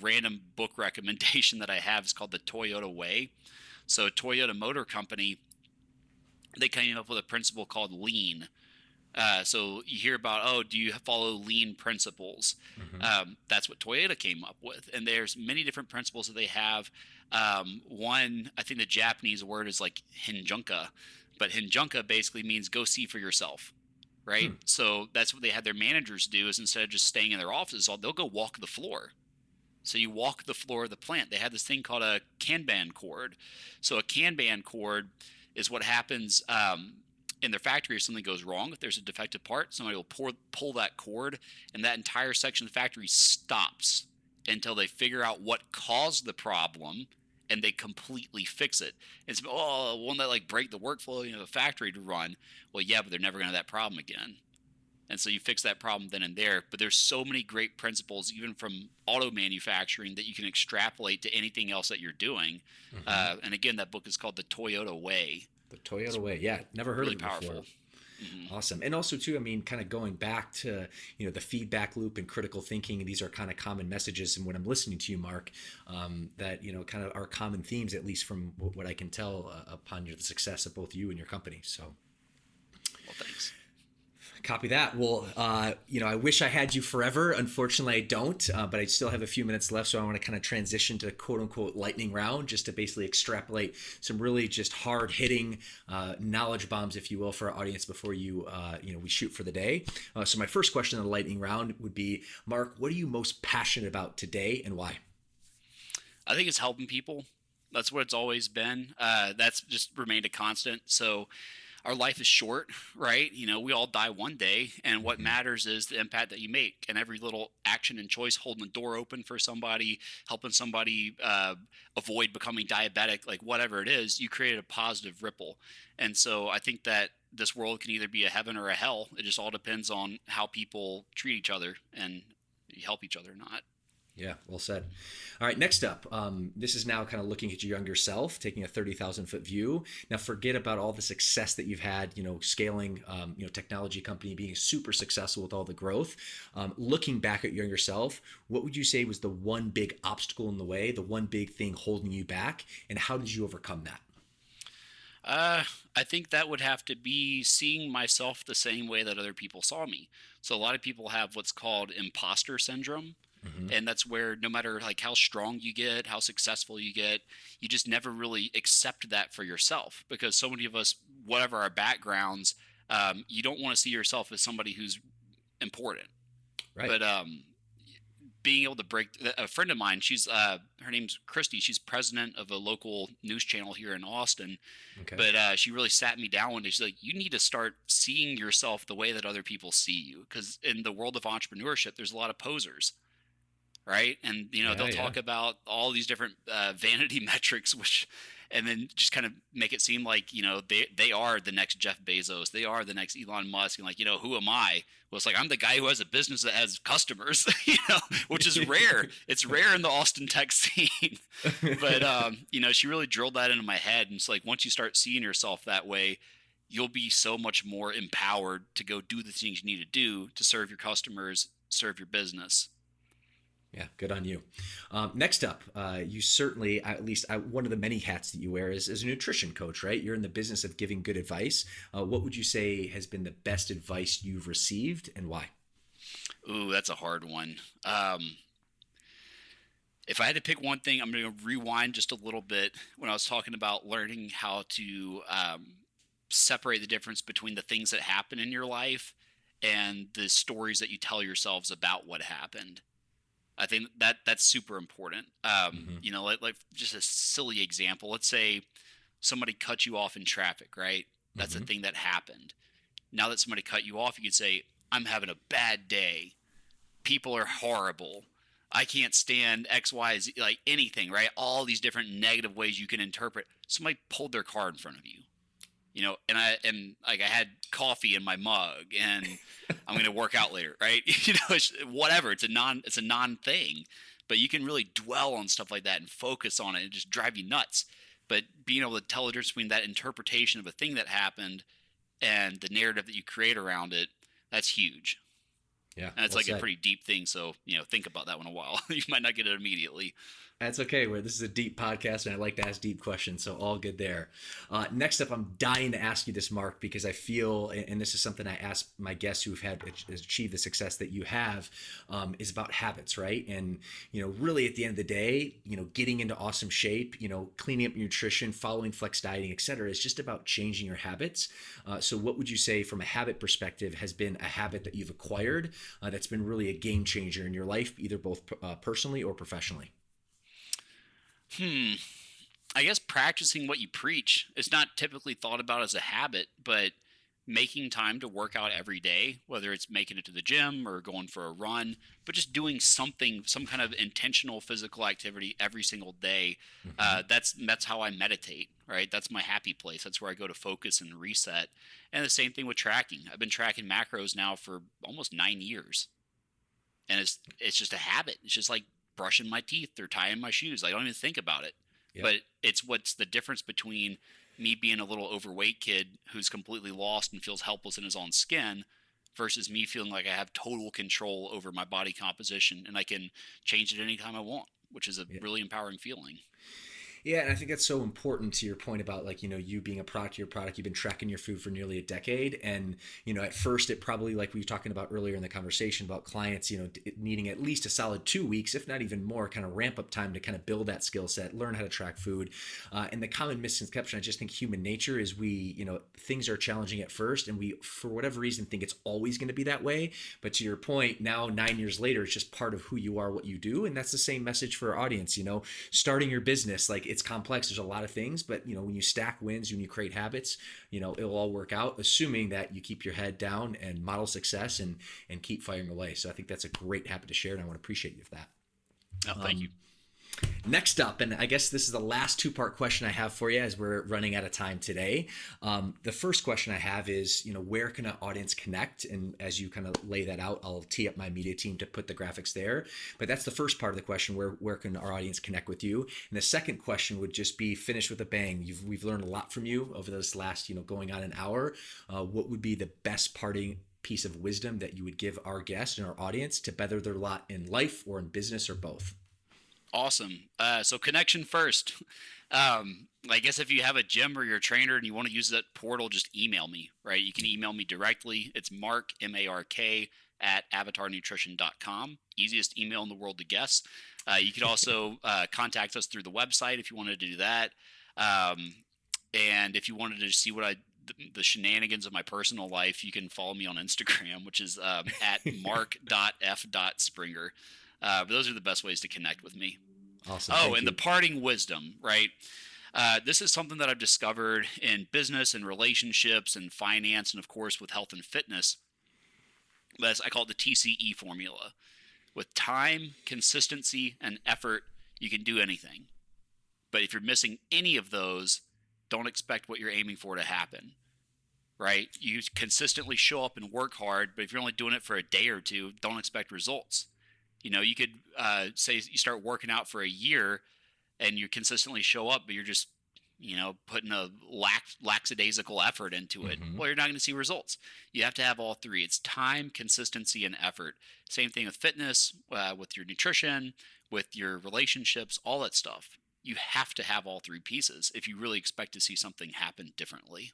Random book recommendation that I have is called The Toyota Way. So Toyota Motor Company, they came up with a principle called lean. So you hear about, do you follow lean principles? That's what Toyota came up with. And there's many different principles that they have. One, I think the Japanese word is like hinjunka, but hinjunka basically means go see for yourself. Right. So that's what they had their managers do, is instead of just staying in their offices, they'll go walk the floor. So you walk the floor of the plant. They had this thing called a Kanban cord. So a Kanban cord is what happens in their factory, if something goes wrong, if there's a defective part, somebody will pull that cord, and that entire section of the factory stops until they figure out what caused the problem, and they completely fix it. It's, won't that like break the workflow of the factory to run? Well, yeah, but they're never going to have that problem again. And so you fix that problem then and there. But there's so many great principles, even from auto manufacturing, that you can extrapolate to anything else that you're doing. And again, that book is called The Toyota Way. The Toyota Way. Yeah, never heard Really of it before. powerful. Mm-hmm. Awesome. And also too, I mean, kind of going back to, the feedback loop and critical thinking, these are kind of common messages. And when I'm listening to you, Mark, that, kind of are common themes, at least from what I can tell upon the success of both you and your company. So. Well, thanks. Copy that. Well, I wish I had you forever. Unfortunately, I don't, but I still have a few minutes left. So I want to kind of transition to the quote unquote lightning round, just to basically extrapolate some really just hard hitting knowledge bombs, if you will, for our audience before we shoot for the day. So my first question in the lightning round would be, Mark, what are you most passionate about today and why? I think it's helping people. That's what it's always been. That's just remained a constant. So our life is short, right? We all die one day, and what matters is the impact that you make, and every little action and choice, holding the door open for somebody, helping somebody avoid becoming diabetic, like whatever it is, you create a positive ripple. And so I think that this world can either be a heaven or a hell. It just all depends on how people treat each other and help each other or not. Yeah, well said. All right, next up, this is now kind of looking at your younger self, taking a 30,000-foot view. Now, forget about all the success that you've had, scaling, technology company, being super successful with all the growth. Looking back at your younger self, what would you say was the one big obstacle in the way, the one big thing holding you back, and how did you overcome that? I think that would have to be seeing myself the same way that other people saw me. So a lot of people have what's called imposter syndrome. Mm-hmm. And that's where no matter like how strong you get, how successful you get, you just never really accept that for yourself, because so many of us, whatever our backgrounds, you don't want to see yourself as somebody who's important. Right. But being able to break a friend of mine, she's her name's Christy. She's president of a local news channel here in Austin. Okay. But she really sat me down one day. She's like, you need to start seeing yourself the way that other people see you, because in the world of entrepreneurship, there's a lot of posers. Right. And, they'll talk about all these different vanity metrics, and then just kind of make it seem like, they are the next Jeff Bezos. They are the next Elon Musk. And like, who am I? Well, it's like, I'm the guy who has a business that has customers, which is rare. It's rare in the Austin tech scene. But, she really drilled that into my head. And it's like, once you start seeing yourself that way, you'll be so much more empowered to go do the things you need to do to serve your customers, serve your business. Yeah, good on you. Next up, you certainly, at least one of the many hats that you wear is a nutrition coach, right? You're in the business of giving good advice. What would you say has been the best advice you've received, and why? Ooh, that's a hard one. If I had to pick one thing, I'm going to rewind just a little bit when I was talking about learning how to separate the difference between the things that happen in your life and the stories that you tell yourselves about what happened. I think that's super important. Like just a silly example. Let's say somebody cut you off in traffic, right? That's a thing that happened. Now that somebody cut you off, you could say, I'm having a bad day. People are horrible. I can't stand X, Y, Z, like anything, right? All these different negative ways you can interpret. Somebody pulled their car in front of you. And I had coffee in my mug, and I'm going to work out later, right? Whatever. It's a non thing, but you can really dwell on stuff like that and focus on it and just drive you nuts. But being able to tell the difference between that interpretation of a thing that happened and the narrative that you create around it, that's huge. Yeah. And it's a pretty deep thing. So, think about that one a while. You might not get it immediately. That's okay. This is a deep podcast, and I like to ask deep questions, so all good there. Next up, I'm dying to ask you this, Mark, because I feel, and this is something I ask my guests who've had achieved the success that you have, is about habits, right? And, really at the end of the day, getting into awesome shape, cleaning up your nutrition, following flex dieting, et cetera, is just about changing your habits. So what would you say from a habit perspective has been a habit that you've acquired that's been really a game changer in your life, either both personally or professionally? I guess practicing what you preach is not typically thought about as a habit, but making time to work out every day, whether it's making it to the gym or going for a run, but just doing something, some kind of intentional physical activity every single day. That's how I meditate, right? That's my happy place. That's where I go to focus and reset. And the same thing with tracking. I've been tracking macros now for almost 9 years. And it's just a habit. It's just like brushing my teeth or tying my shoes. I don't even think about it. Yep. But it's what's the difference between me being a little overweight kid who's completely lost and feels helpless in his own skin versus me feeling like I have total control over my body composition and I can change it anytime I want, which is a really empowering feeling. Yeah, and I think that's so important to your point about, like, you being a product of your product. You've been tracking your food for nearly a decade. And, at first it probably, like we were talking about earlier in the conversation about clients, needing at least a solid 2 weeks, if not even more, kind of ramp up time to kind of build that skill set, learn how to track food. And the common misconception, I just think human nature is things are challenging at first and we, for whatever reason, think it's always going to be that way. But to your point, now 9 years later, it's just part of who you are, what you do. And that's the same message for our audience, starting your business, like, it's complex. There's a lot of things, but when you stack wins, when you create habits, it'll all work out, assuming that you keep your head down and model success and keep firing away. So I think that's a great habit to share, and I want to appreciate you for that. Oh, thank you. Next up, and I guess this is the last two-part question I have for you as we're running out of time today. The first question I have is, where can an audience connect? And as you kind of lay that out, I'll tee up my media team to put the graphics there. But that's the first part of the question, where can our audience connect with you? And the second question would just be finish with a bang. We've learned a lot from you over this last, going on an hour. What would be the best parting piece of wisdom that you would give our guest and our audience to better their lot in life or in business or both? Awesome. So connection first. I guess if you have a gym or you're a trainer and you want to use that portal, just email me, right? You can email me directly. It's Mark, M-A-R-K, @avatarnutrition.com. Easiest email in the world to guess. You could also contact us through the website if you wanted to do that. And if you wanted to see what the shenanigans of my personal life, you can follow me on Instagram, which is at mark.f.springer. But those are the best ways to connect with me. Awesome. Oh, and the parting wisdom, right? This is something that I've discovered in business and relationships and finance, and of course with health and fitness. I call it the TCE formula. With time, consistency, and effort, you can do anything. But if you're missing any of those, don't expect what you're aiming for to happen, right? You consistently show up and work hard, but if you're only doing it for a day or two, don't expect results. You could say you start working out for a year and you consistently show up, but you're just, putting a lackadaisical effort into it. Well, you're not going to see results. You have to have all three. It's time, consistency, and effort. Same thing with fitness, with your nutrition, with your relationships, all that stuff. You have to have all three pieces if you really expect to see something happen differently.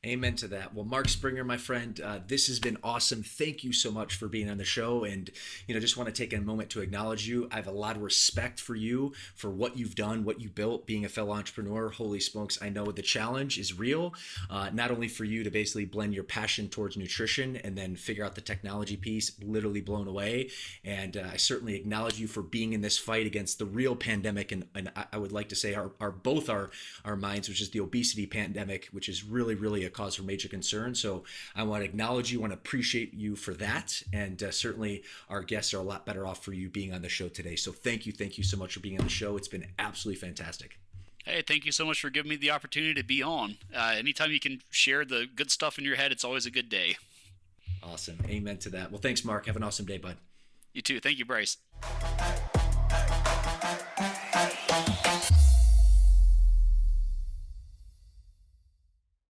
Amen to that. Well, Mark Springer, my friend, this has been awesome. Thank you so much for being on the show. And, just want to take a moment to acknowledge you. I have a lot of respect for you, for what you've done, what you built, being a fellow entrepreneur. Holy smokes, I know the challenge is real. Not only for you to basically blend your passion towards nutrition and then figure out the technology piece, literally blown away. And I certainly acknowledge you for being in this fight against the real pandemic. And I would like to say both our minds, which is the obesity pandemic, which is really, really a cause for major concern. So I want to acknowledge you, want to appreciate you for that. And certainly our guests are a lot better off for you being on the show today. So thank you so much for being on the show. It's been absolutely fantastic. Hey, thank you so much for giving me the opportunity to be on. Anytime you can share the good stuff in your head, it's always a good day. Awesome. Amen to that. Well, thanks, Mark. Have an awesome day, bud. You too. Thank you, Bryce.